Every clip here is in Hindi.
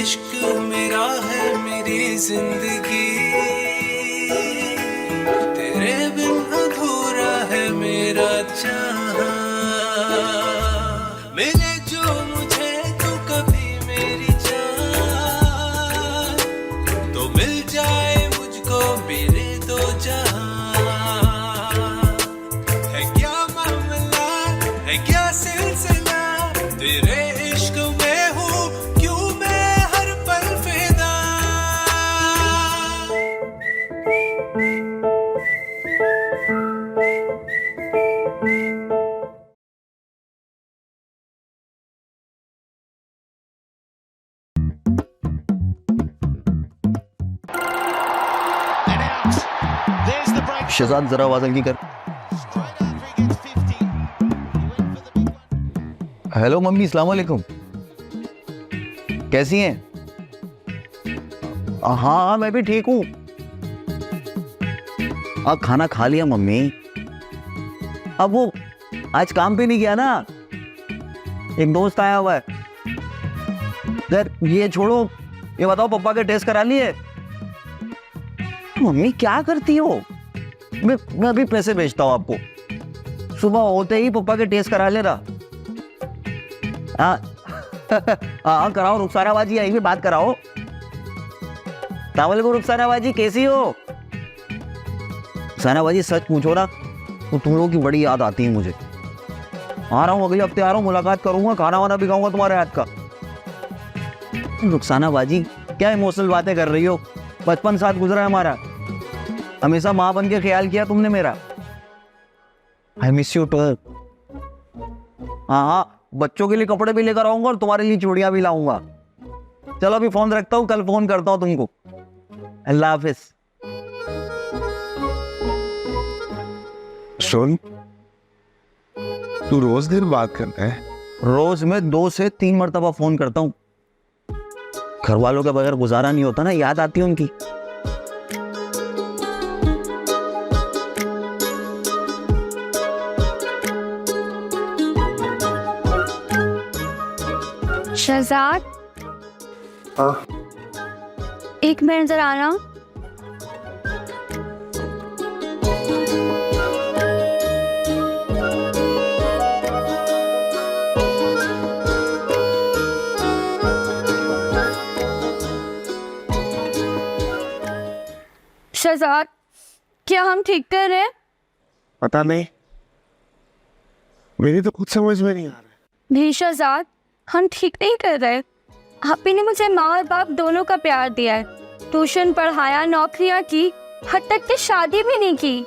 इश्क मेरा है मेरी जिंदगी, तेरे बिन अधूरा है मेरा चाहा। मिले जो मुझे तो कभी मेरी जान, तो मिल जाए मुझको मेरे दो जहां। है क्या मामला है क्या सिलसिला, तेरे इश्क में हूँ क्यों मैं हर पल फिदा। शहजाद जरा आवाज हल्की कर। हेलो मम्मी, अस्सलाम वालेकुम। कैसी हैं? हाँ मैं भी ठीक हूँ। खाना खा लिया मम्मी। अब वो आज काम पे नहीं गया ना, एक दोस्त आया हुआ है। यार ये छोड़ो, ये बताओ पप्पा के टेस्ट करा लिए? मम्मी क्या करती हो? मैं अभी पैसे भेजता हूँ आपको, सुबह होते ही पप्पा के टेस्ट करा लेना। हाँ हाँ कराओ। रुखसाना बाजी आई हुई, बात कराओ। को रुखसाना बाजी कैसी हो? रुखसाना बाजी सच पूछो ना तो तुम लोगों की बड़ी याद आती है मुझे। आ रहा हूँ, अगले हफ्ते आ रहा हूँ, मुलाकात करूंगा, खाना वाना भी खाऊंगा तुम्हारे हाथ का। रुखसाना बाजी क्या इमोशनल बातें कर रही हो? बचपन साथ गुजरा है हमारा, हमेशा माँ बन के ख्याल किया तुमने मेरा। I miss you too. हाँ बच्चों के लिए कपड़े भी लेकर आऊंगा और तुम्हारे लिए चूड़ियां भी लाऊंगा। चलो अभी फोन रखता हूँ, कल फोन करता हूँ तुमको। अल्लाह हाफिज। सुन, तू रोज दिन बात करता है? रोज में 2 से 3 मरतबा फोन करता हूँ। घर वालों के बगैर गुजारा नहीं होता ना, याद आती है उनकी। शहजाद, हाँ एक मिनट जरा आना। शहजाद, क्या हम ठीक कर रहे हैं? पता नहीं, मेरी तो कुछ समझ में नहीं आ रहा है। नहीं शहजाद, हम ठीक नहीं कर रहे। आप ही ने मुझे माँ और बाप दोनों का प्यार दिया है, ट्यूशन पढ़ाया, नौकरियाँ की, हद तक कि शादी भी नहीं की,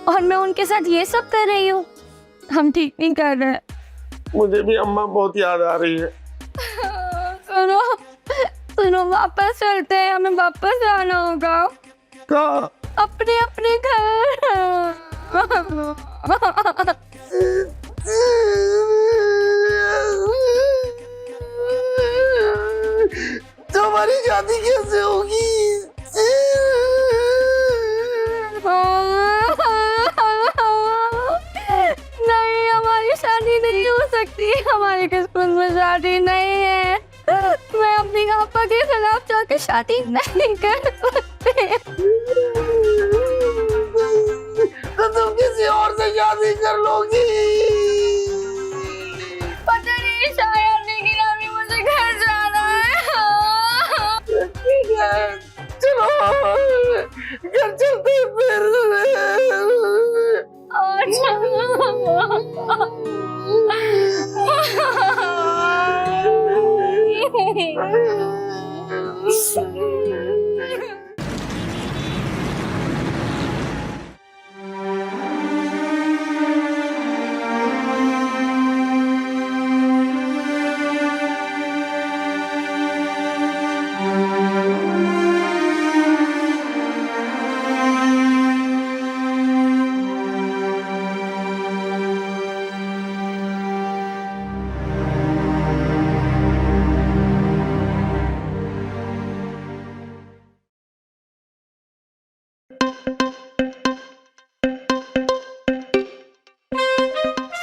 और मैं उनके साथ ये सब कर रही हूँ। हम ठीक नहीं कर रहे। मुझे भी अम्मा बहुत याद आ रही है। सुनो सुनो, वापस चलते हैं, हमें वापस जाना होगा। कहाँ? अपने अपने घर। तो हमारी शादी कैसे होगी? नहीं, हमारी शादी नहीं हो सकती, हमारी किस्मत में शादी नहीं है। मैं अपनी पापा के खिलाफ जाके शादी नहीं कर सकती। तो तुम किसी और से शादी कर लोगी? पता नहीं, शायद, लेकिन अभी मुझे घर जाना है। ठीक है, चलो घर चलते हैं फिर।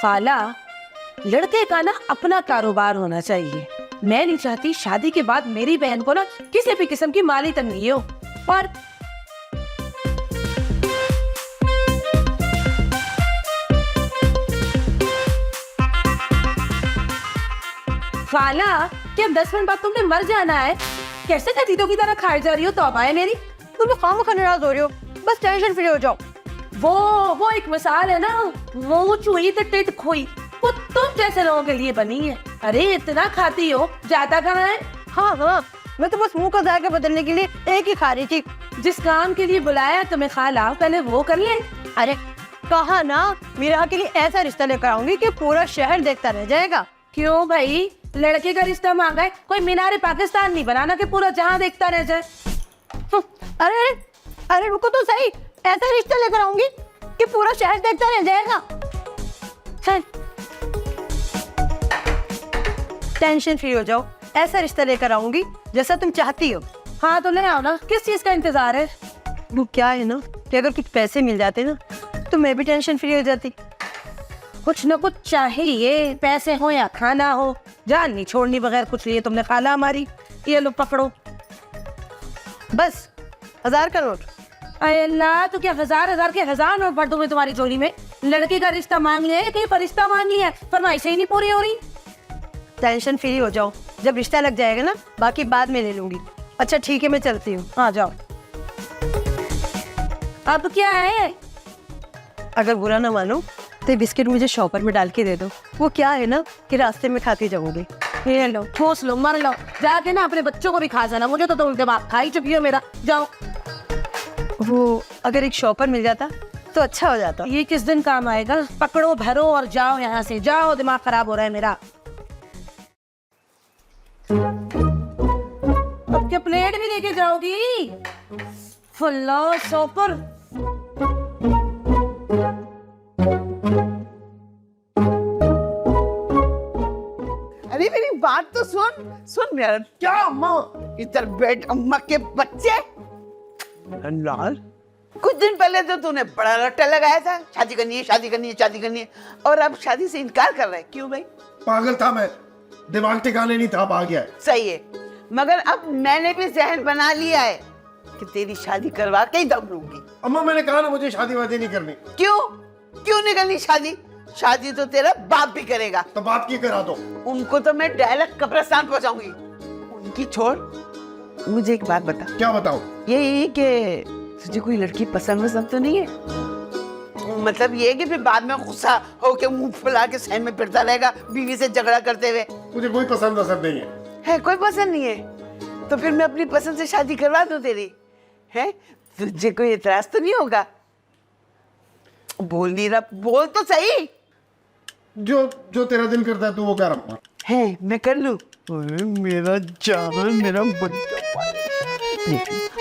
फाला, लड़के का ना अपना कारोबार होना चाहिए। मैं नहीं चाहती शादी के बाद मेरी बहन को ना किसी भी किस्म की माली तंगी हो। और खाला कि अब 10 मिनट बाद तुमने मर जाना है, कैसे खतीतों की तरह खाई जा रही हो? तौबा है मेरी। तुम खाम खा नाराज हो रही हो, बस टेंशन फ्री हो जाओ। वो एक मिसाल है ना, वो चूही तो टिट खोई, वो तुम जैसे लोगों के लिए बनी है। अरे इतना खाती हो, जाता कहाँ है? हाँ, मैं तो बस मुंह का जायका बदलने के लिए एक ही खा रही थी। जिस काम के लिए बुलाया तुम्हें खाला, पहले वो कर ले। अरे कहा ना, मेरे के लिए ऐसा रिश्ता लेकर आऊंगी कि पूरा शहर देखता रह जाएगा। क्यों भाई, लड़के का रिश्ता मांगा है, कोई मीनारे पाकिस्तान नहीं बनाना कि पूरा जहां देखता रह जाए। अरे अरे रुको तो सही, ऐसा रिश्ता लेकर आऊंगी कि पूरा शहर देखता रह जाएगा। चल टेंशन फ्री हो जाओ, ऐसा रिश्ता लेकर आऊंगी जैसा तुम चाहती हो। हाँ तो ले आओ ना, किस चीज का इंतजार है? वो क्या है ना कि अगर कुछ पैसे मिल जाते ना तो मैं भी टेंशन फ्री हो जाती। कुछ न कुछ चाहिए, पैसे हो या खाना हो, जान नहीं छोड़नी बगैर कुछ लिए तुमने खाला हमारी। ये लो पकड़ो। बस 1000 का नोट। अरे अल्लाह, तो क्या 1000 के 1000 नोट भर दूंगी तुम्हारी झोली में? लड़के का रिश्ता मांग लिया है कि फरिश्ता मांग लिया है? फरमाइशें ही नहीं पूरी हो रही। टेंशन फ्री हो जाओ, जब रिश्ता लग जाएगा ना बाकी बाद में ले लूंगी। अच्छा ठीक है, मैं चलती हूँ। हाँ जाओ। अब क्या है? अगर बुरा ना मानो तो ये बिस्किट मुझे शॉपर में डाल के दे दो। वो क्या है ना कि रास्ते में खाती जाऊंगी। ये लो, ठोस लो, मर लो, जाके ना अपने बच्चों को भी खा जाना। मुझे तो तुम दिमाग खा ही चुकी हो मेरा। जाओ। वो अगर एक शॉपर मिल जाता तो अच्छा हो जाता। ये किस दिन काम आएगा? पकड़ो, भरो और जाओ यहाँ से, जाओ, दिमाग खराब हो रहा है मेरा। अब क्या प्लेट भी लेके जाओगी? फुल्ला शॉपर। अरे मेरी बात तो सुन मेरा। क्या अम्मा? इधर बैठ अम्मा के बच्चे। लाल, कुछ दिन पहले तो तूने बड़ा रट्टा लगाया था, शादी करनी है, शादी करनी है, शादी करनी है, और अब शादी से इनकार कर रहा है। क्यों भाई? पागल था मैं, दिमाग ठिकाने नहीं था, अब आ गया है। सही है, मगर अब मैंने भी जहन बना लिया है कि तेरी शादी करवा के ही दम लूंगी। अम्मा मैंने कहा ना मुझे शादी वादी नहीं करनी। क्यों नहीं करनी शादी? शादी तो तेरा बाप भी करेगा। तो बाप की करा दो। उनको तो मैं डायरेक्ट कब्रिस्तान पहुंचाऊंगी। उनकी छोड़, मुझे एक बात बता। क्या बताऊं? ये कि तुझे कोई लड़की पसंद तो नहीं है? मतलब ये कि फिर बाद में गुस्सा होके मुंह फुला के सहन में फिरता रहेगा बीवी से झगड़ा करते हुए। मुझे कोई पसंद नहीं है। कोई पसंद नहीं है? तो फिर मैं अपनी पसंद से शादी करवा दूं तेरी, है? तुझे कोई एतराज तो नहीं होगा? बोल नहीं रहा, बोल तो सही। जो तेरा दिल करता है तू वो कर अम्मा। है, मैं कर लूं? मेरा जान, मेरा बच्चा,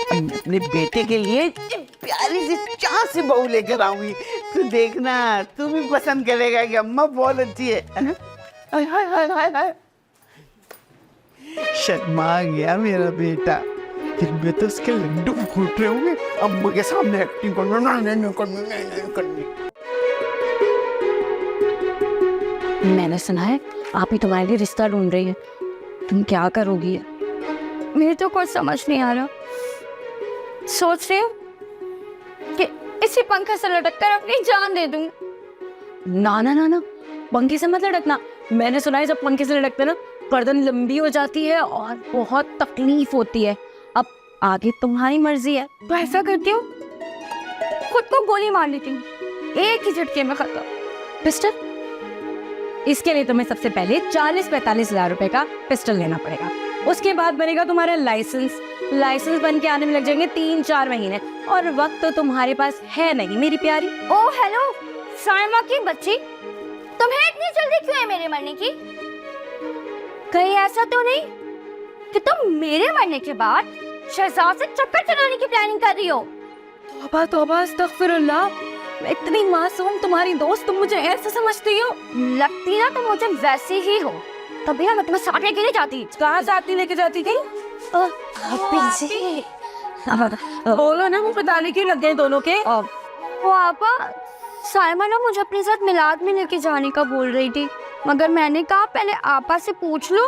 अपने बेटे के लिए प्यारी सी चांद सी बहू लेकर आऊंगी। तू देखना, तू भी पसंद करेगा कि अम्मा बहुत अच्छी है। हाय हाय हाय हाय हाय, शर्मा गया मेरा बेटा। दिल में तो उसके लड्डू फूट रहे होंगे। अम्मा के सामने एक्टिंग करनी। मैंने सुना है आप ही तुम्हारे लिए रिश्ता ढूंढ रही है, तुम क्या करोगी? मेरे तो कुछ समझ नहीं आ रहा। सोच रही हूँ कि इसी पंखे से लटक कर अपनी जान दे दूं। ना ना ना ना, पंखे से मत लटकना। मैंने सुना है जब पंखे से लटकते ना गर्दन लंबी हो जाती है और बहुत तकलीफ होती है। अब आगे तुम्हारी मर्जी है। तो ऐसा करती हूँ, खुद को गोली मार लेती हूँ, एक ही झटके में खत्म। पिस्टल? इसके लिए तुम्हें सबसे पहले 40-45 हजार रुपए का पिस्टल लेना पड़ेगा। उसके बाद बनेगा तुम्हारा लाइसेंस बन के आने में लग जाएंगे 3-4 महीने, और वक्त तो तुम्हारे पास है नहीं मेरी प्यारी। ओ हेलो साइमा की बच्ची, तुम्हें इतनी जल्दी क्यों है मेरे मरने की? कहीं ऐसा तो नहीं कि तुम मेरे मरने के बाद शहजाद से चक्कर चलाने की प्लानिंग कर रही हो? तौबा अस्तगफिरुल्लाह, मैं इतनी मासूम तुम्हारी दोस्त, तुम मुझे ऐसे समझती हो? लगती ना तुम मुझे वैसी ही हो। तभी ना मैं तुम्हें साथ लेके नहीं जाती। कहाँ साथ लेके जाती थी? बोलो ना, मुंह पे ताले क्यों लग गए दोनों के? वो आपा, साइमा ना मुझे अपने साथ मिलाद में लेके जाने का बोल रही थी, मगर मैंने कहा पहले आपा से पूछ लो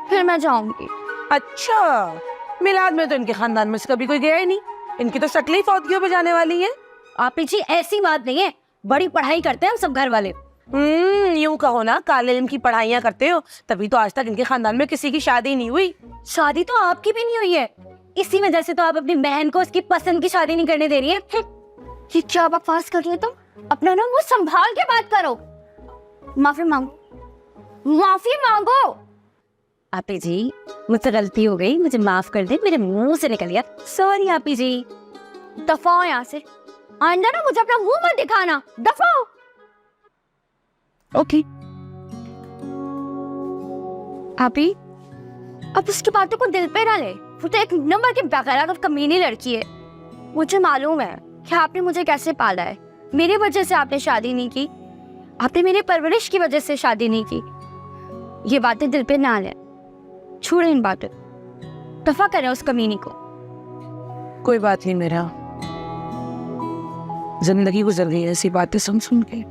फिर मैं जाऊंगी। अच्छा, मिलाद में तो इनके खानदान में से कभी कोई गया ही नहीं। इनकी तो शक्लें फौतगियों पे जाने वाली हैं। आपी जी ऐसी बात नहीं है, बड़ी पढ़ाई करते हैं हम सब घर वाले। यूं कहो ना, काले इल्म की पढ़ाइयाँ करते हो, तभी तो आज तक इनके खानदान में किसी की शादी नहीं हुई। शादी तो आपकी भी नहीं हुई है, इसी वजह से तो आप अपनी बहन को उसकी पसंद की शादी नहीं करने दे रही है। ये क्या बकवास कर रही है तुम? अपना ना मुंह संभाल के बात करो। माफी मांगो, माफी मांगो। आपी जी, मुझसे गलती हो गई, मुझे माफ कर दे, मेरे मुंह से निकल गया। सॉरी आपी जी। दफा हो यहाँ से, आइंदा ना मुझे अपना मुंह मत दिखाना। दफा हो। ओके। आपी, अब उसकी बातों को दिल पे ना ले। वो तो एक नंबर की बेगैरत और कमीनी लड़की है। मुझे मालूम है कि आपने मुझे कैसे पाला है। मेरी वजह से आपने शादी नहीं की, आपने मेरी परवरिश की वजह से शादी नहीं की। ये बातें दिल पे ना ले, छोड़े इन बातों, दफा करें उस कमीनी को। कोई बात नहीं, मेरा जिंदगी गुजर गई ऐसी बातें सुन सुन के,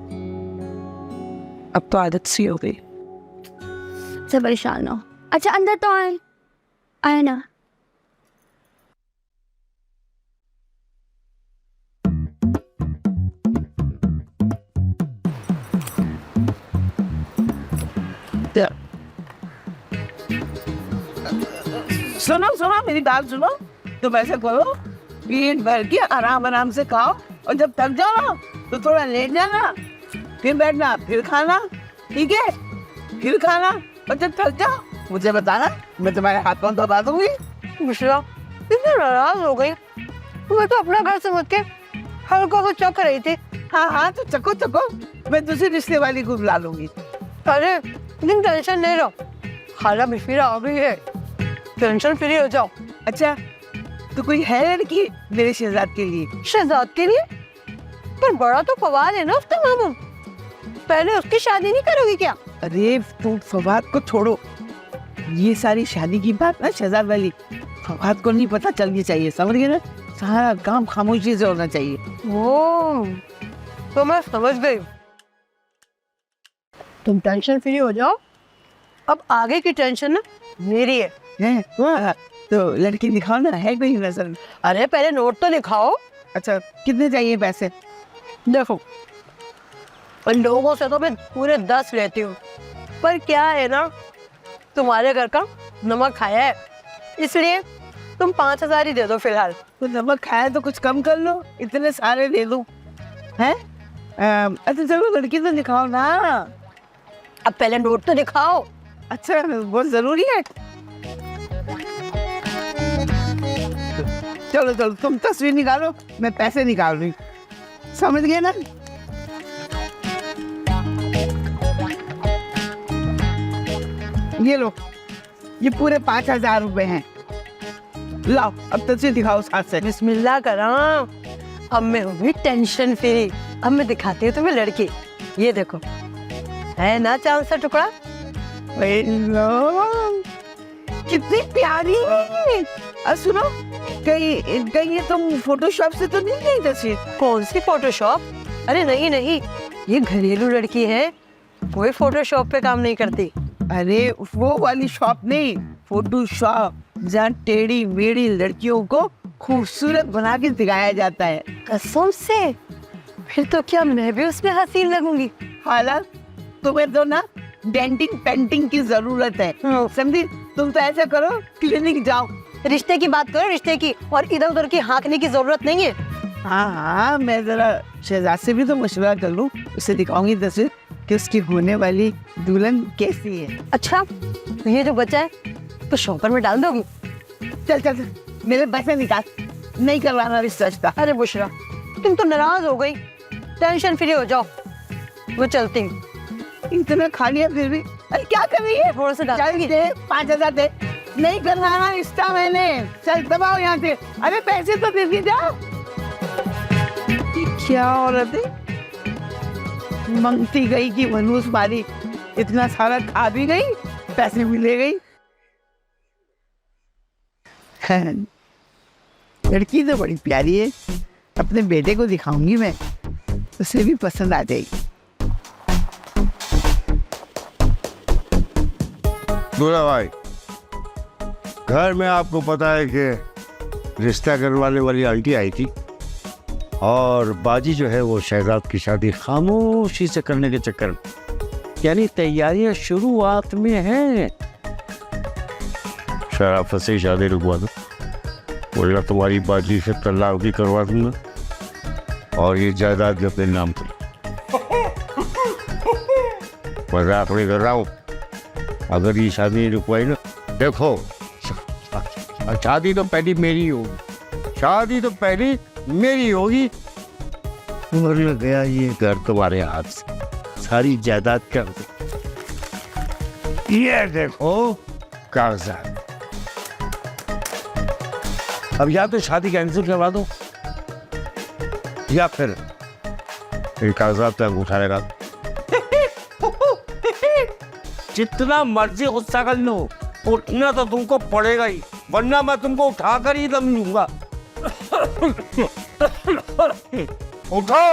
अब तो आदत सी हो गई। सब परेशान हो। अच्छा अंदर तो आए, आए ना। सुनो सुनो, मेरी बात सुनो। तुम ऐसा करो, पेट भर के आराम आराम से खाओ, और जब थक जाओ ना तो थोड़ा लेट जाना, फिर बैठना, फिर खाना, ठीक है? फिर खाना, और जब थक जाओ मुझे बताना, मैं तुम्हारे हाथ पांव दबा दूंगी। बुशरा इतनी नाराज हो गई। मैं तो अपना घर समझ के हल्का को चक रही थी। हाँ हाँ, तो चको चको, मैं दूसरी रिश्ते वाली को बुला लूंगी। अरे तुम टेंशन नहीं लो, खाला बिफिरा आ गई है, टेंशन फ्री हो जाओ। अच्छा, तो कोई है लड़की मेरे शहजाद के लिए? शहजाद के लिए? पर बड़ा तो फवाद है ना उसका मामू, पहले उसकी शादी नहीं करोगी क्या? अरे तुम फवाद को छोड़ो, ये सारी शादी की बात ना शहजाद वाली, फवाद को नहीं पता चलनी चाहिए, समझ गए ना? सारा काम खामोशी से होना चाहिए। ओ, तो मैं समझ गई। तुम टेंशन फ्री हो जाओ, अब आगे की टेंशन ना मेरी है। हैं? तो लड़की दिखाओ ना, है कोई नजर? अरे पहले नोट तो दिखाओ। अच्छा, कितने चाहिए पैसे? देखो, और लोगों से तो मैं पूरे 10 लेती हूँ, पर क्या है ना, तुम्हारे घर का नमक खाया है, इसलिए तुम 5000 ही दे दो फिलहाल। तो नमक खाया तो कुछ कम कर लो, इतने सारे दे दूं? हैं? अच्छा चलो, लड़की तो दिखाओ ना। अब पहले नोट तो दिखाओ। अच्छा, बहुत जरूरी है। चलो चलो, तुम तस्वीर निकालो, मैं पैसे निकाल रही हूँ, समझ गए ना? ये लो, ये पूरे 5000 रुपए हैं। लाओ, अब तस्वीर दिखाओ साथ से। बिस्मिल्लाह करा, अब मैं होगी टेंशन फ्री। अब मैं दिखाती हूँ तुम्हें लड़की, ये देखो, है ना चांद सा टुकड़ा? लो, कितनी प्यारी है। अब सुनो, कहीं ये तुम फोटोशॉप से तो नहीं गई तस्वीर? कौन सी फोटोशॉप? अरे नहीं नहीं, ये घरेलू लड़की है, कोई फोटोशॉप पे काम नहीं करती। अरे वो वाली शॉप नहीं, फोटोशॉप, जहाँ टेढ़ी मेढ़ी लड़कियों को खूबसूरत बना के दिखाया जाता है। कसम से? फिर तो क्या मैं भी उसमें हसीन लगूंगी? हालांकि तुम्हें तो ना डेंटिंग पेंटिंग की जरूरत है, समझी? तुम तो ऐसा करो, क्लिनिक जाओ। रिश्ते की बात करो, रिश्ते की, और इधर उधर की हाँकने की जरूरत नहीं है। हाँ हाँ, मैं जरा शहजाद से भी तो मशवरा कर लूँ, उसे दिखाऊंगी तस्वीर कि उसकी होने वाली दुल्हन कैसी है। अच्छा, तो ये जो बचा है तो शॉपर में डाल दोगी? चल चल चल, मेरे पैसे निकाल, नहीं करवाना रिश्ता। अरे बुशरा, तुम तो नाराज हो गई, टेंशन फ्री हो जाओ, वो चलती हूँ। इतना खा लिया फिर भी, अरे क्या कर रही है? थोड़ा सा डाल चल दे, 5000 दे, नहीं करवाना रिश्ता मैंने। चल दबाओ यहाँ से, अरे पैसे तो दे दी जाओ। क्या औरत है, मंगती गई कि मनूस मारी, इतना सारा खा भी गई, पैसे भी ले गई। लड़की तो बड़ी प्यारी है, अपने बेटे को दिखाऊंगी मैं, उसे भी पसंद आ जाएगी। दूल्हा भाई, घर में आपको पता है कि रिश्ता करवाने वाली आंटी आई थी और बाजी जो है वो शहजाद की शादी खामोशी से करने के चक्कर में, यानी तैयारियां शुरुआत में हैं। शराफत से शादी रुकवा दो, बोला तुम्हारी बाजी से तलाक भी करवा दूंगा और ये जायदाद भी अपने नाम पर। मजाक नहीं कर रहा हूँ। अगर ये शादी नहीं रुकवाई ना, देखो शादी तो पहली मेरी होगी, शादी तो पहली मेरी होगी। मर गया ये घर तुम्हारे हाथ से, सारी जायदाद कर दो। ये देखो कागजात। अब या तो शादी कैंसिल करवा दो या फिर इन कागजात पे अंगूठा लगा। जितना मर्जी गुस्सा कर लो, उठना तो तुमको पड़ेगा ही, वरना मैं तुमको उठाकर ही दम लूंगा। उठो,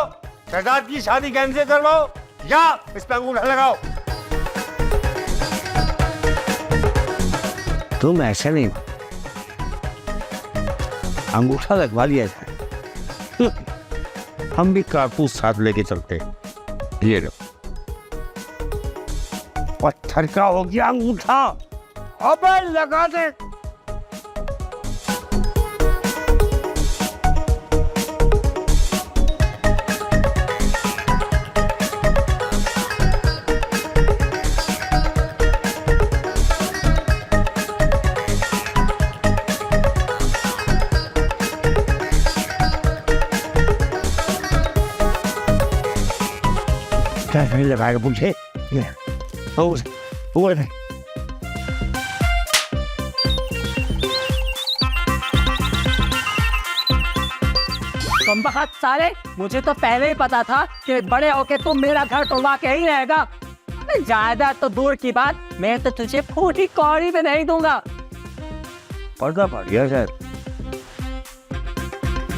शहजाद की शादी कैंसिल करवाओ या इस पे अंगूठा लगाओ। तुम ऐसे नहीं, अंगूठा लगवा लिया जाए। हम भी कारतूस साथ लेके चलते। ये लो, पत्थर का हो गया अंगूठा, अबे लगा दे। क्या नहीं लगाएगा मुझे? वो नहीं। कमबख्त साले, मुझे तो पहले ही पता था कि बड़े होके तुम मेरा घर तोड़वा के ही रहेगा। जायदाद तो दूर की बात, मैं तो तुझे फूटी कौड़ी में नहीं दूंगा। पर्दा पड़ गया शायद।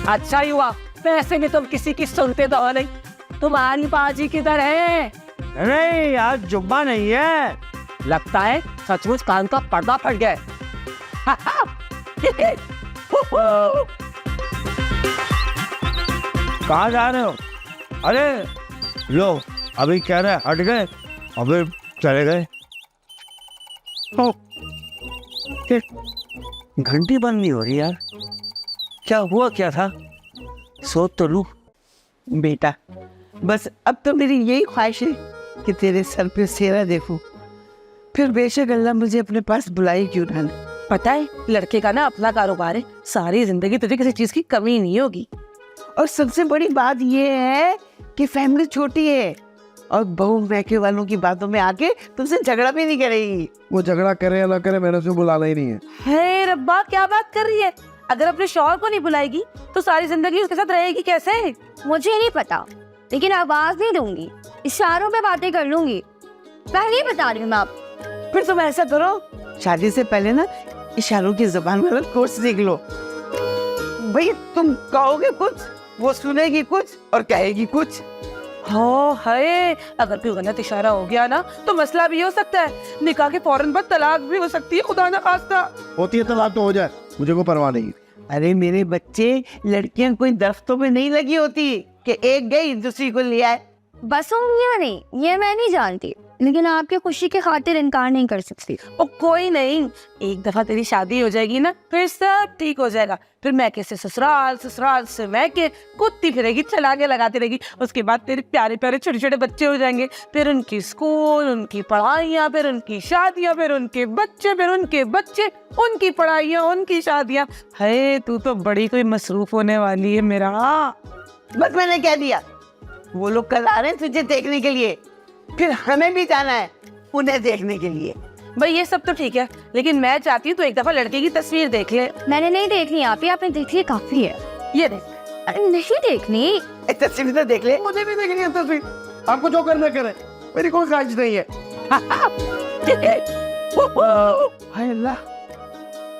अच्छा ही हुआ, वैसे भी तुम किसी की सुनते तो नहीं। तुम्हारी बाजी किधर है? नहीं आज जुम्मा नहीं है। लगता है सचमुच कान का पर्दा फट गया है। कहाँ जा रहे हो? अरे लो, अभी कह रहे हट गए, अभी चले गए। घंटी बंद नहीं हो रही यार, क्या हुआ क्या था? सोच तो लूं। बेटा, बस अब तो मेरी यही ख्वाहिश है कि तेरे सर पे सेहरा देखूं, फिर बेशक अल्लाह मुझे अपने पास बुलाई क्यों ना। पता है, लड़के का ना अपना कारोबार है, सारी जिंदगी तुझे किसी चीज की कमी नहीं होगी। और सबसे बड़ी बात ये है कि फैमिली छोटी है और बहू मैके वालों की बातों में आके तुमसे झगड़ा भी नहीं करेगी। वो झगड़ा करे या ना करे, मैंने उसे बुलाना ही नहीं है। हे रब्बा, क्या बात कर रही है? अगर अपने शौहर को नहीं बुलाएगी तो सारी जिंदगी उसके साथ रहेगी कैसे? मुझे नहीं पता, लेकिन आवाज नहीं दूंगी, इशारों में बातें कर लूंगी। पहले ही बता रही हूँ मैं आप। फिर तुम ऐसा करो, शादी से पहले ना इशारों की जुबान वाला कोर्स सीख लो। भाई तुम कहोगे कुछ, वो सुनेगी कुछ और कहेगी कुछ। हो है, अगर कोई गलत इशारा हो गया ना तो मसला भी हो सकता है, निकाह के फौरन बाद तलाक भी हो सकती है, खुदा ना खास्ता। होती है तलाक तो हो जाए, मुझे कोई परवाह नहीं। अरे मेरे बच्चे, लड़कियां कोई दफ्तरों में नहीं लगी होती कि एक गई दूसरी को ले आए। बस या नहीं, ये मैं नहीं जानती, लेकिन आपकी खुशी के खातिर इनकार नहीं कर सकती। ओ कोई नहीं, एक दफा तेरी शादी हो जाएगी ना, फिर सब ठीक हो जाएगा। फिर मैके से ससुराल, ससुराल से मैके, कुत्ती फिरेगी, छलांगे लगाती रहेगी। उसके बाद तेरे प्यारे प्यारे छोटे छोटे बच्चे हो जाएंगे, फिर उनकी स्कूल, उनकी पढ़ाइयाँ, फिर उनकी शादियाँ, फिर उनके बच्चे, फिर उनके बच्चे, उनकी पढ़ाइयाँ, उनकी शादियाँ। है तू तो बड़ी कोई मसरूफ होने वाली है मेरा। बस मैंने कह दिया, वो लोग कल आ रहे हैं तुझे देखने के लिए, फिर हमें भी जाना है उन्हें देखने के लिए। भाई ये सब तो ठीक है, लेकिन मैं चाहती हूँ तो एक दफा लड़के की तस्वीर देख ले। मैंने नहीं देखनी, आपने देख ली काफी है। ये देख। अरे नहीं देखनी, एक तस्वीर तो देख ले। मुझे भी देखनी है तस्वीर, आपको जो करना करे, मेरी कोई ख्वाहिश नहीं है। हाय अल्लाह,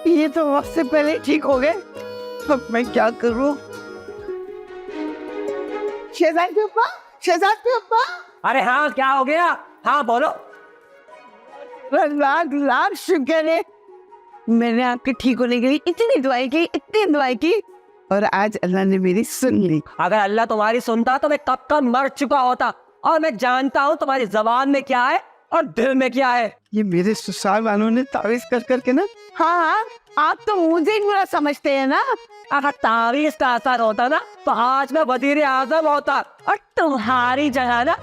ये तो वक्त से पहले ठीक हो गए, अब मैं क्या करूं? शहजाद के अब्बा, शहजाद के अब्बा। अरे हाँ, क्या हो गया? हाँ बोलो। लाख लाख शुक्र है, मैंने आपके ठीक होने के लिए इतनी दुआई की और आज अल्लाह ने मेरी सुन ली। अगर अल्लाह तुम्हारी सुनता तो मैं कब का मर चुका होता। और मैं जानता हूँ तुम्हारी जबान में क्या है और दिल में क्या है। ये मेरे ससुराल वालों ने तावीज कर करके ना, हाँ आप तो मुझे ही बुरा समझते हैं ना। अगर तारीफ का असर होता ना तो आज मैं वजीर आजम होता और तुम्हारी जगह ना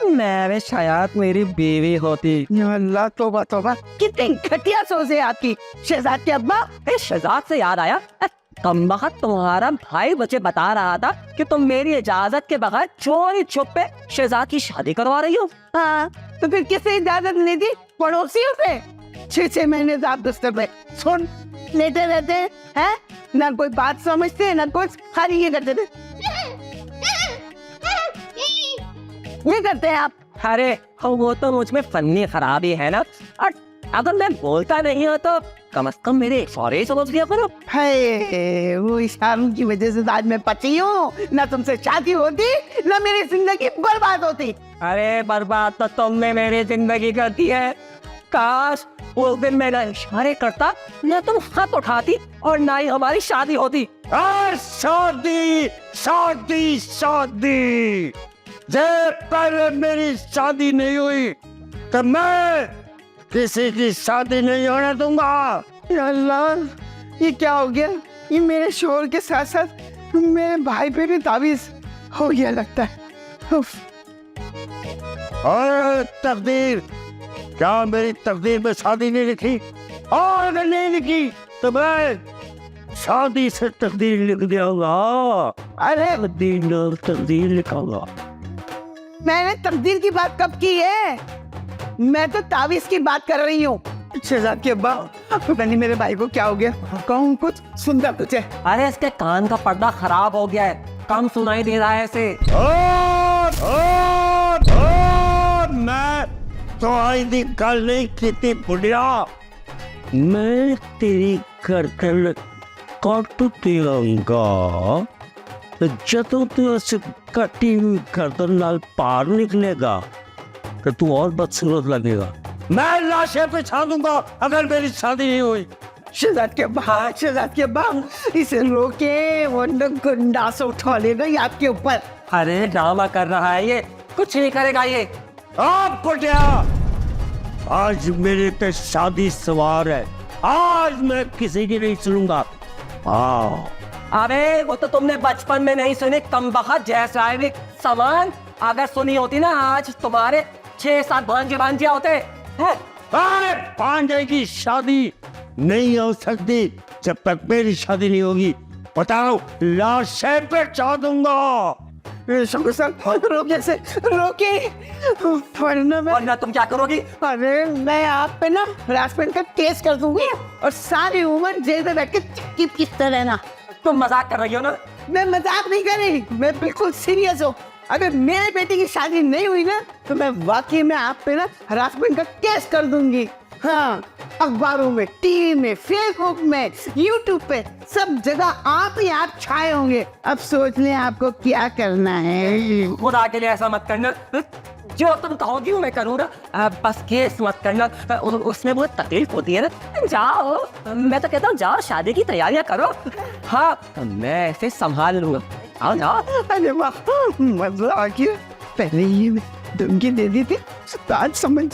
मैं शायद मेरी बीवी होती। या अल्लाह, तौबा तौबा, कितनी घटिया सोच है आपकी शहजाद के अब्बा। शहजाद से याद आया, कमबख्त तुम्हारा भाई मुझे बता रहा था कि तुम मेरी इजाजत के बगैर चोरी छुपे शहजाद की शादी करवा रही हो। हाँ तो फिर किसे इजाजत नहीं दी? पड़ोसियों से 6-6 महीने से आप बिस्तर पे सुन लेते रहते हैं, ना कोई बात समझते ना कुछ, खाली ये करते थे। ये करते हैं आप। अरे वो तो मुझ में फन्नी खराबी है ना, और अगर मैं बोलता नहीं हूँ तो कम से कम मेरे इशारे समझ लिया करो। है वो इशारों की वजह से आज मैं पची हूँ, ना तुमसे शादी होती ना मेरी जिंदगी बर्बाद होती। अरे बर्बाद तो तुमने मेरी जिंदगी कर दी है। काश उस दिन मैं ना इशारे करता, ना तुम हाथ उठाती और ना ही हमारी शादी होती। शादी शादी शादी, जब पहले मेरी शादी नहीं हुई तो मैं किसी की शादी नहीं होने दूंगा। या अल्लाह, ये क्या हो गया? ये मेरे शोर के साथ साथ मेरे भाई पे भी तावीज हो गया लगता है। उफ। और तकदीर, क्या मेरी तकदीर में शादी नहीं लिखी? और अगर नहीं लिखी तो मैं शादी से तकदीर लिख दूंगा। अरे तकदीर लिखूंगा। मैंने तकदीर की बात कब की है? मैं तो तावीज की बात कर रही हूँ। शहजाद के अब्बा, पता नहीं मेरे भाई को क्या हो गया, कहूँ कुछ सुनता कुछ है। अरे इसके कान का पर्दा खराब हो गया है, कम सुनाई दे रहा है इसे। मैं तो आई दी गल नहीं की बुढ़िया, मैं तेरी गर्दन काट दूंगा जदों तू इस कटी हुई गर्दन नाल पार निकलेगा तो तू और बदसूरत लगेगा। मैं लाशें पे छा दूंगा अगर मेरी शादी नहीं हुई। शहजाद के अब्बा, इसे रोके, वो गुंडा से उठा लेगा ये आपके ऊपर। अरे ड्रामा कर रहा है ये, कुछ नहीं करेगा ये। आप कुटिया, आज मेरे पे शादी सवार है, आज मैं किसी की नहीं सुनूंगा। अरे वो तो तुमने बचपन में नहीं सुने, कमबख्त जैसा है सामान। अगर सुनी होती ना आज तुम्हारे 6-7 भांजे होते हैं। अरे भांजे की शादी नहीं हो सकती जब तक मेरी शादी नहीं होगी। बताओ, लाशें पे चाह दूंगा। रोके, वरना तुम क्या करोगी? अरे मैं आप पे ना हरासमेंट का केस कर दूंगी और सारी उम्र जेल में बैठ के चिपकी पिसते रहना। तुम मजाक कर रही हो ना? मैं मजाक नहीं कर रही, मैं बिल्कुल सीरियस हूँ। अगर मेरे बेटे की शादी नहीं हुई ना तो मैं वाकई में आप पे ना हरासमेंट का केस कर दूंगी। हाँ, अखबारों में, टीवी में, फेसबुक में, यूट्यूब पे, सब जगह आप ही आप छाए होंगे। अब सोच लें आपको क्या करना है। खुदा के लिए ऐसा मत करना, जो तुम कहोगी वो मैं करूँगा। बस केस मत करना, उसमें बहुत तकलीफ होती है ना। जाओ, मैं तो कहता हूँ जाओ, शादी की तैयारियां करो। हाँ, मैं इसे संभाल लूंगा। आओ जाओ। अरे वाह, मजा आ गया। पहले ये धमकी दे दी थी, आज समझ।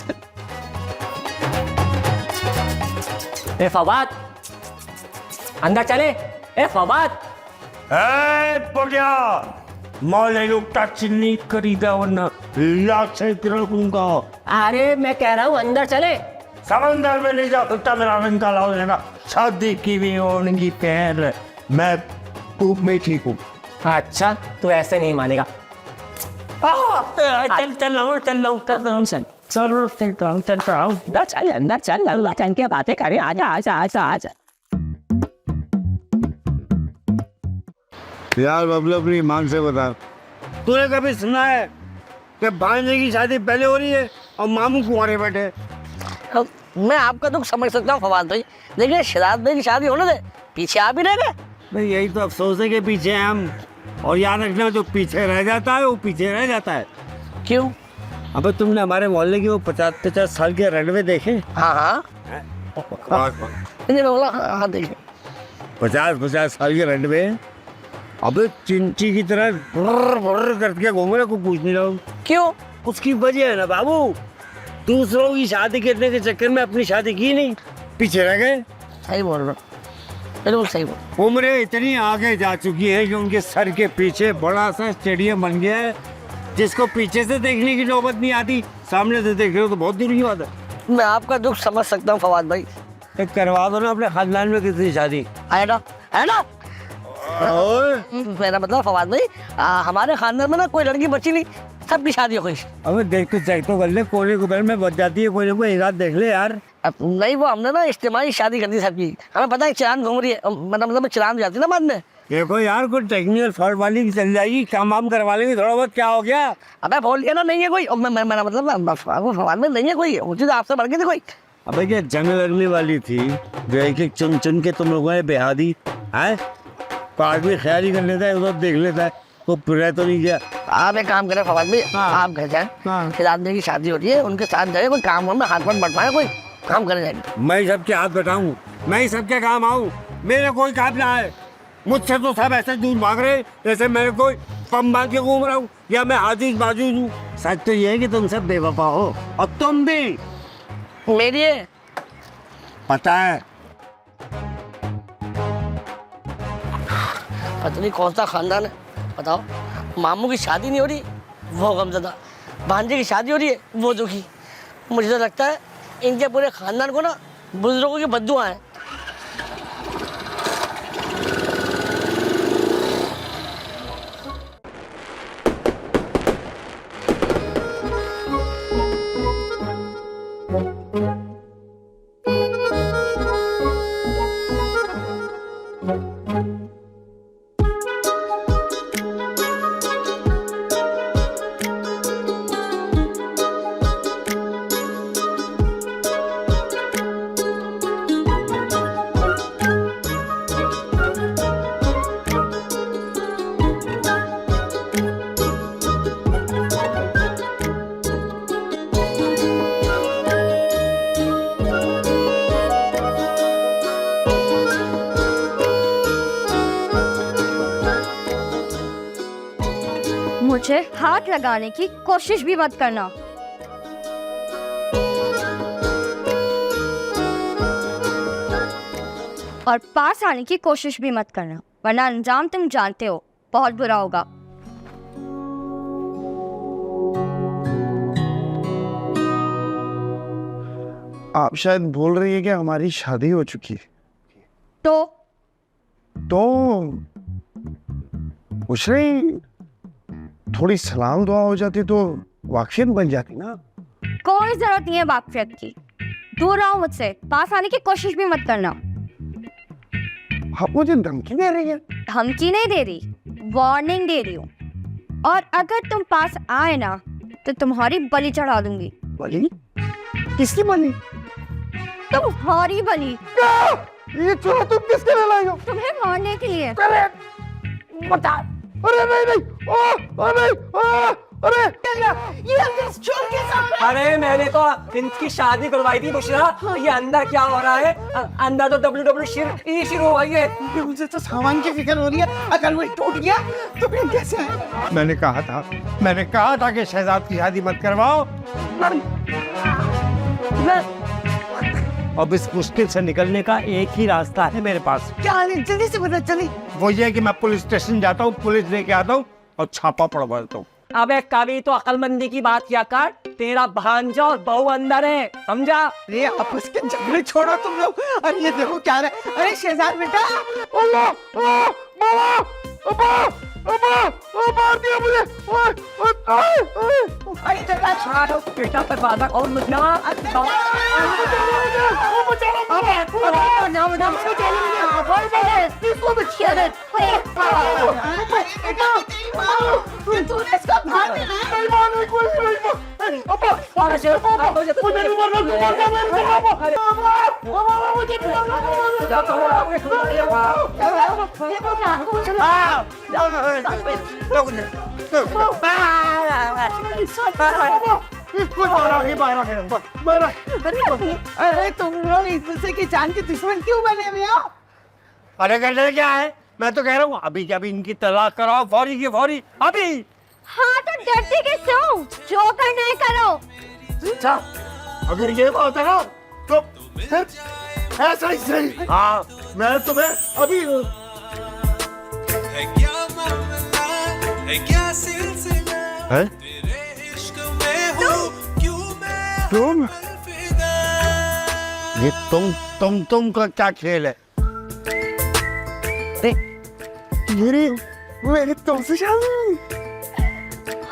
ए फवाद, अंदर चले। ए फवाद, बुढ़िया, मौले लोग टच नहीं करीदा वरना लाशें गिराऊंगा। अरे मैं कह रहा हूँ अंदर चले। समंदर में ले जा सकता, मेरा रंग काला हो जाएगा। शादी की भी होने पैर, मैं खूब में ठीक हूँ। अच्छा, तू ऐसे नहीं मानेगा। अंदर चल, बातें करें। आजा। यार बबलू, अपनी मांग से बता, तूने कभी सुना है कि भांजे की शादी पहले हो रही है और मामू कुंवारे बैठे? मैं आपका दुख समझ सकता हूँ फवाद भाई, लेकिन शहजाद भाई की शादी होने दे, पीछे आप ही रह गए। भाई यही तो अफसोस है कि पीछे हम, और याद रखना जो पीछे रह जाता है वो पीछे रह जाता है। क्यों? अब तुमने हमारे मोहल्ले की वो 50-50 साल के रनवे देखे? हाँ, इसलिए मैं बोला हाँ देखिए 50 साल के रंड में अबे चिंटी की तरह भुर्र करके घूम रहा, कोई पूछ नहीं रहा हूँ। क्यों? उसकी वजह है ना बाबू, दूसरों की शादी करने के चक्कर में अपनी शादी की नहीं, पीछे रह गए। सही बोल रहा हूँ, बिल्कुल सही बोल। उम्रें इतनी आगे जा चुकी है कि उनके सर के पीछे बड़ा सा स्टेडियम बन गया है, जिसको पीछे से देखने की नौबत नहीं आती, सामने से देख रहे हो तो बहुत दूर की बात है। मैं आपका दुख समझ सकता हूँ फवाद भाई। एक करवा दो ना अपने खानदान में किसी शादी। है ना मेरा मतलब फवाद भाई, हमारे खानदान में ना कोई लड़की बची नहीं, सबकी शादी हो गई। अबे देख तो चेक तो कर ले, कोने को में बच जाती है, कोई ना कोई एक आध देख ले यार। अब नहीं, वो हमने ना इज्तिमाई शादी कर दी सबकी, हमें पता है चांद घूम रही है, मतलब चांद जाती है ना बाद में। देखो यार, कोई टेक्निकल फॉल्ट वाली की चल जाएगी, काम वाम करवा लेंगे थोड़ा बहुत, क्या हो गया। अबे बोल दिया ना नहीं है कोई, मेरा मतलब फवाद में नहीं है कोई, मुझे तो आपसे बढ़ के थी कोई। अबे क्या जंग लगने वाली थी जो एक एक चुन चुन के तुम लोगों ने बेहादी है, तो आदमी ख्याल ही कर लेता है, उधर देख लेता है, तो पूरा तो नहीं गया। आप एक काम करें फवाद भाई, हाँ। आप घर जाए, हाँ। फिर आदमी की शादी हो रही है, उनके साथ जाए, कोई काम में हाथ पर बढ़वाए, कोई काम करे जाएगी। मैं सबके हाथ बैठाऊं, मैं ही सबके काम आऊं, मेरे कोई काम ना है। मुझसे तो सब ऐसे दूर भाग रहे जैसे मेरे कोई पम बांध के घूम रहा हूँ या मैं हाजिर बाजूज हूँ। सच तो ये है कि तुम सब बेवफा हो, और तुम भी। मेरी है पता है। पता नहीं कौन सा खानदान है, बताओ। मामू की शादी नहीं हो रही, वो गमज़दा, भांजे की शादी हो रही है, वो दुखी। मुझे तो लगता है इनके पूरे खानदान को ना बुजुर्गों की बद्दुआ है। मुझे हाथ लगाने की कोशिश भी मत करना। और पास आने की कोशिश भी मत करना, वरना अंजाम तुम जानते हो, बहुत बुरा होगा। आप शायद बोल रही है कि हमारी शादी हो चुकी है, तो पूछ रही थोड़ी सलाम दुआ हो जाती तो वाकफियत बन जाती ना। कोई जरूरत नहीं है वाकफियत की, दूर रहो मुझसे, पास आने की कोशिश भी मत करना। आप मुझे धमकी दे रही है? धमकी नहीं दे रही, वार्निंग दे रही हूँ। और अगर तुम पास आए ना तो तुम्हारी बलि चढ़ा दूंगी। बलि? किसकी बलि? तुम्हारी बलि। ये चूहा तुम किसके लिए लाई हो? तुम्हें मारने के लिए। अरे बता। अरे नहीं, अरे ये चोर के साथ। अरे मैंने तो इनकी शादी करवाई थी बुशरा, ये अंदर क्या हो रहा है? अंदर तो WWE शुरू हो गई है। मुझे तो सामान की फिक्र हो रही है, अगर वो टूट गया तो फिर कैसे है? मैंने कहा था कि शहजाद की शादी मत करवाओ। अब इस मुश्किल से निकलने का एक ही रास्ता है मेरे पास। क्या हाल है? जल्दी से बता। चली वो ये है कि मैं पुलिस स्टेशन जाता हूँ, पुलिस लेके आता हूँ और छापा पड़वा देता हूँ। अबे कभी तो अकलमंदी की बात किया कर, तेरा भांजा और बहू अंदर है, समझा? अरे आपस के झगड़े छोड़ो तुम लोग। अरे ये देखो क्या रहा है। अरे शहजाद बेटा, मार दिया मुझे। अरे चला छुड़ा दो बेटा, पर बाधा और मुझना। अरे तुम लोग एक दूसरे की जान के दुश्मन क्यों बने हुए हो? अरे कहते क्या है, मैं तो कह रहा हूँ अभी के अभी इनकी तलाक कराओ, फौरी की फौरी अभी। हाँ तो डरते किससे हो? जो करना है करो। अच्छा, अगर ये बात है ना तो फिर ऐसा ही सही। हाँ, मैं तुम्हें अभी है क्या मामला, है क्या सिलसिला, है? तेरे इश्क में हूँ क्यों मैं तुम फिदा। ये तुम का क्या खेल है? मेरी तुमसे शादी।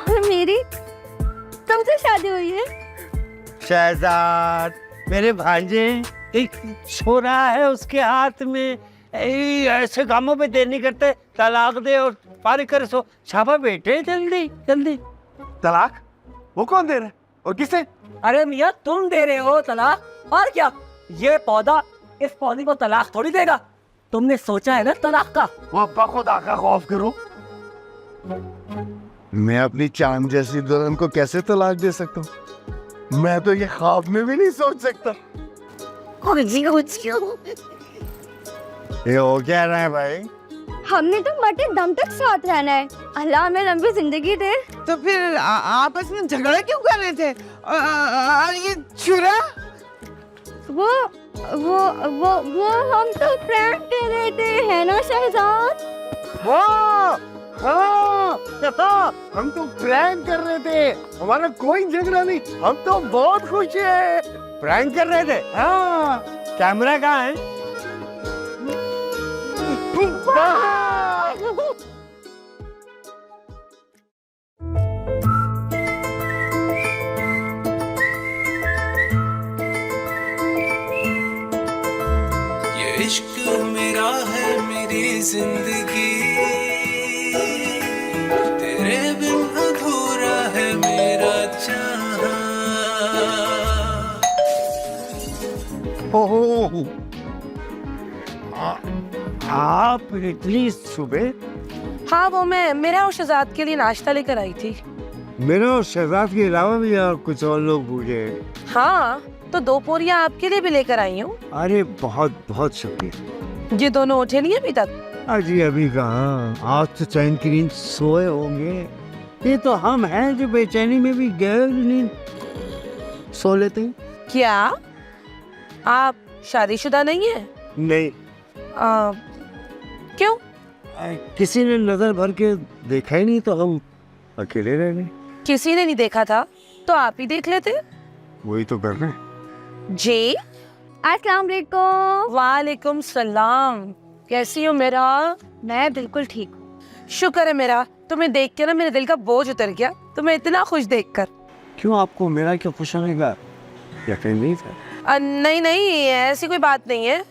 और मेरी तुमसे शादी हुई है? शहजाद, मेरे भांजे, एक छोरा है उसके हाथ में, ऐसे कामों पे देर नहीं करते, तलाक दे और फारिग कर सो। छापा बेटे जल्दी जल्दी। तलाक? वो कौन दे रहा है और किसे? अरे मियाँ तुम दे रहे हो तलाक, और क्या? ये पौधा इस पौधे को तलाक थोड़ी देगा। तुमने सोचा है ना तलाक का? वो अब्बा खुदा का खौफ करो। मैं अपनी चांद जैसी दुल्हन को कैसे तलाक दे सकता हूँ? मैं तो ये ख्वाब में भी नहीं सोच सकता। ये हो क्या रहा है भाई? हमने तो मरते दम तक साथ रहना है। अल्लाह हमें लंबी जिंदगी दे। तो फिर आपस में झगड़ा क्यों कर रहे थे? और ये छुरा? वो हम तो प्रैंक कर रहे थे, है ना शहजाद? हाँ, हम तो प्रैंक कर रहे थे, हमारा कोई झगड़ा नहीं, हम तो बहुत खुश हैं। प्रैंक कर रहे थे? हाँ, कैमरा कहाँ है? ये इश्क मेरा है मेरी जिंदगी, तेरे बिन अधूरा है मेरा चाहा। ओह, आप इतनी सुबह? हाँ वो मैं मेरा और शहजाद के लिए नाश्ता लेकर आई थी। मेरा और शहजाद के अलावा भी यार कुछ और लोग पूछे। हाँ तो 2 पोरियां आपके लिए भी लेकर आई हूँ। अरे बहुत बहुत शुक्रिया। ये दोनों उठे नहीं अभी तक? अजी अभी कहाँ, आज तो चैन की नींद सोए होंगे। ये तो हम हैं जो बेचैनी में भी गहरी नींद सो लेते हैं। क्या आप शादीशुदा नहीं है? नहीं। क्यों? किसी ने नजर भर के देखा ही नहीं तो हम अकेले रह गए। किसी ने नहीं देखा था तो आप ही देख लेते। वही तो कर रहे हैं। जी अस्सलाम वालेकुम। वालेकुम सलाम। कैसी हो मेरा? मैं बिल्कुल ठीक हूँ। शुक्र है मेरा, तुम्हें देख के ना मेरे दिल का बोझ उतर गया, तुम्हें इतना खुश देखकर। क्यों, आपको मेरा क्या खुश होने का यकीन नहीं था? नहीं नहीं ऐसी कोई बात नहीं है।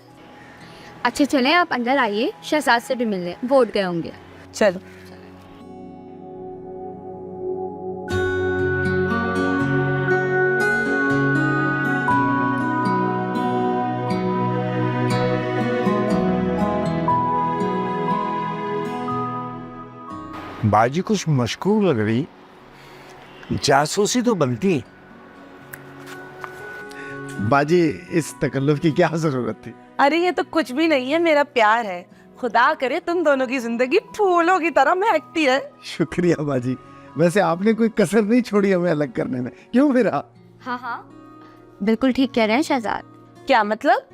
अच्छा चले आप अंदर आइए, शहजाद से भी मिल लें, वो उठ गए होंगे। चलो। बाजी कुछ मशकूक लग रही, जासूसी तो बनती। बाजी इस तकल्लुफ की क्या जरूरत थी? अरे ये तो कुछ भी नहीं है, मेरा प्यार है। खुदा करे तुम दोनों की जिंदगी फूलों की तरह महकती है। शुक्रिया बाजी, वैसे आपने कोई कसर नहीं छोड़ी हमें अलग करने में, क्यों मेरा? हाँ हाँ बिल्कुल ठीक कह रहे हैं शहजाद। क्या मतलब?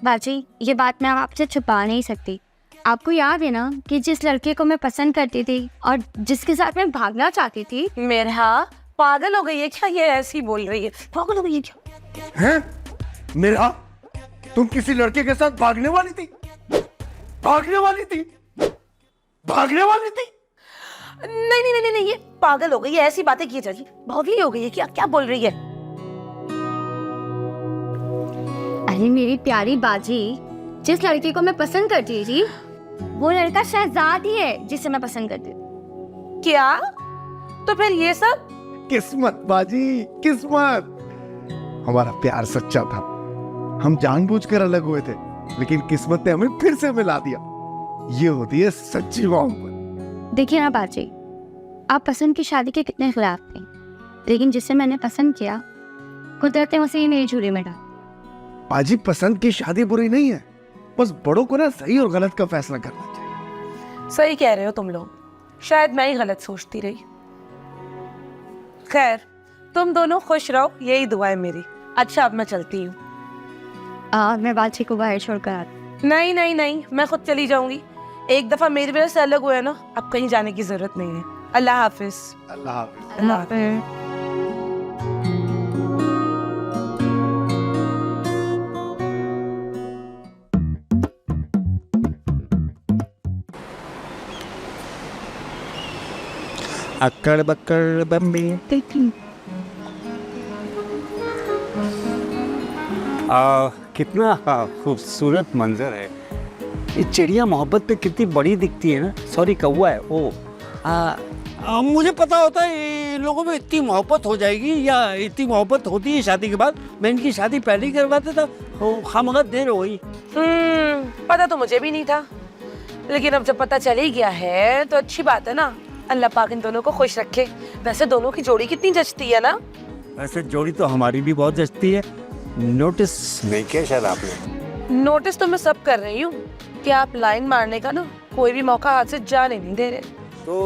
बाजी ये बात मैं आपसे छुपा नहीं सकती। आपको याद है ना कि जिस लड़के को मैं पसंद करती थी और जिसके साथ मैं भागना चाहती थी। मेरा पागल हो गई है क्या? ये ऐसी बोल रही है, पागल हो गई है क्या? हैं? मेरा तुम किसी लड़के के साथ भागने वाली थी? भागने वाली थी? भागने वाली थी? नहीं नहीं नहीं नहीं, ये पागल हो गई है, ऐसी बातें की जाती। भागी हो गई है क्या? क्या बोल रही है? अरे मेरी प्यारी बाजी, जिस लड़के को मैं पसंद करती थी वो लड़का शहजाद ही है जिसे मैं पसंद करती थी। क्या? तो फिर ये सब? किस्मत बाजी, किस्मत। हमारा प्यार सच्चा था, हम जानबूझकर अलग हुए थे, लेकिन किस्मत ने हमें फिर से मिला दिया। ये होती है सच्ची मोहब्बत। देखिए ना बाजी, आप पसंद की शादी के कितने खिलाफ थे, लेकिन जिसे मैंने पसंद किया कुदरत ने उसे ही मेरी झूली में डाला। बाजी, पसंद की शादी बुरी नहीं है, बस बड़ों को ना सही और गलत का फैसला करना चाहिए। सही कह रहे हो तुम लोग, शायद मैं ही गलत सोचती रही। खैर, तुम दोनों खुश रहो, यही दुआ है मेरी। अच्छा, अब मैं चलती हूँ। मैं बाजी को बाहर छोड़कर आती। नहीं नहीं नहीं, मैं खुद चली जाऊंगी। एक दफा मेरी वजह से अलग हुए ना, अब कहीं जाने की जरूरत नहीं है। अल्लाह हाफिज। अल्लाह हाफिज। अल्लाह हाफिज। अक्कड़ बक्कड़ बम्बे। कितना खूबसूरत मंजर है। ये चिड़िया मोहब्बत पे कितनी बड़ी दिखती है ना। सॉरी, कौवा है वो। मुझे पता होता है ये लोगों में इतनी मोहब्बत हो जाएगी या इतनी मोहब्बत होती है शादी के बाद। मैं इनकी शादी पहले ही करवा देता, खामखा देर हो गई। पता तो मुझे भी नहीं था, लेकिन अब जब पता चल ही गया है तो अच्छी बात है ना। अल्लाह पाक इन दोनों को खुश रखे। वैसे दोनों की जोड़ी कितनी जचती है ना। वैसे जोड़ी तो हमारी भी बहुत जचती है। नोटिस नहीं किया शायद आपने? नोटिस तो मैं सब कर रही हूँ कि आप लाइन मारने का ना कोई भी मौका हाथ से जाने नहीं दे रहे। तो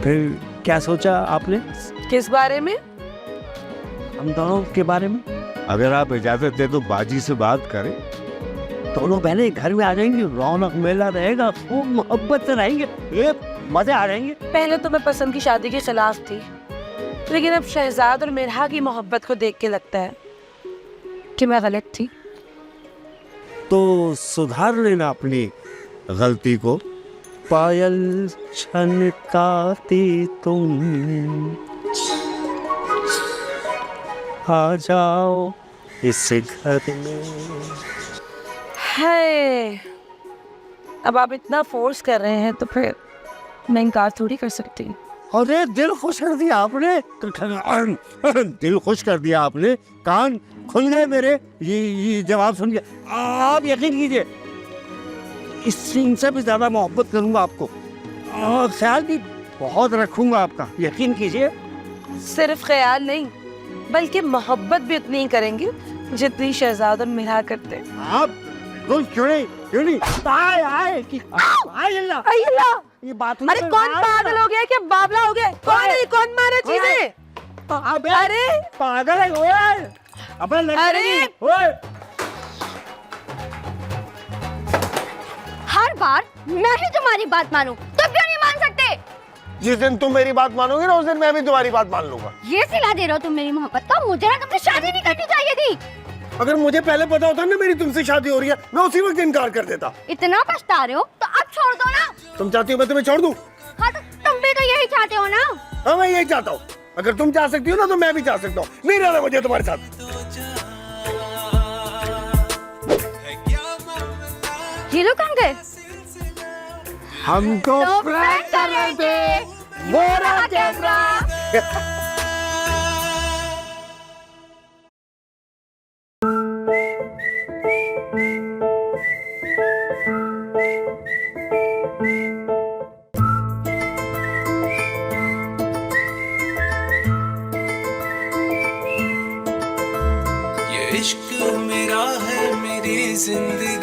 फिर क्या सोचा आपने? किस बारे में? हम दोनों के बारे में। अगर आप इजाजत दे तो बाजी से बात करें। दोनों बहनें घर में आ जाएंगी, रौनक मेला रहेगा, खूब मोहब्बत से रहेंगे, ये मजे आ जाएंगे। पहले तो मैं पसंद की शादी के खिलाफ थी, लेकिन अब शहजाद और मिरहा की मोहब्बत को देख के लगता है कि मैं गलत थी। तो सुधार लेना अपनी गलती को। पायल छनकाती तुम, आ जाओ इस घर में। है, अब आप इतना फोर्स कर रहे हैं तो फिर मैं इनकार थोड़ी कर सकती। अरे दिल खुश कर दिया आपने, दिल खुश कर दिया आपने। कान खुल गए मेरे ये जवाब सुन के। आप यकीन कीजिए, इनसे भी ज्यादा मोहब्बत करूंगा आपको और ख्याल भी बहुत रखूंगा आपका, यकीन कीजिए। सिर्फ ख्याल नहीं बल्कि मोहब्बत भी उतनी ही करेंगे जितनी शहजाद और मिरहा करते हैं। आप क्यों नहीं आए आए कि आए अल्लाह अल्लाह, ये बात अरे कौन पागल हो गया, क्या बावला हो गया? कौन है, कौन मारा चीजें? अरे पागल है वो यार। अरे हर बार मैं ही तुम्हारी बात मानूं, तुम क्यों नहीं मान सकते? जिस दिन तुम मेरी बात मानोगे ना, उस दिन मैं भी तुम्हारी बात मान लूंगा। ये सिला दे रहे हो तुम मेरी मोहब्बत का। मुझे ना तुमसे शादी नहीं करनी चाहिए थी। अगर मुझे पहले पता होता ना मेरी तुमसे शादी हो रही है, मैं उसी वक्त इनकार कर देता। इतना पछता रहे हो तो अब छोड़ दो ना। तुम चाहती हो मैं तुम्हें छोड़ दूं? हाँ, तो तुम भी तो यही चाहते हो ना। हाँ, मैं यही चाहता हूँ। अगर तुम चाह सकती हो ना तो मैं भी चाह सकता हूँ। नहीं रहना मुझे तुम्हारे साथ। ये लोग कहाँ गए? हमको तो प्रैंक कर रहे थे। वो रहा कैमरा। ये इश्क मेरा है, मेरी जिंदगी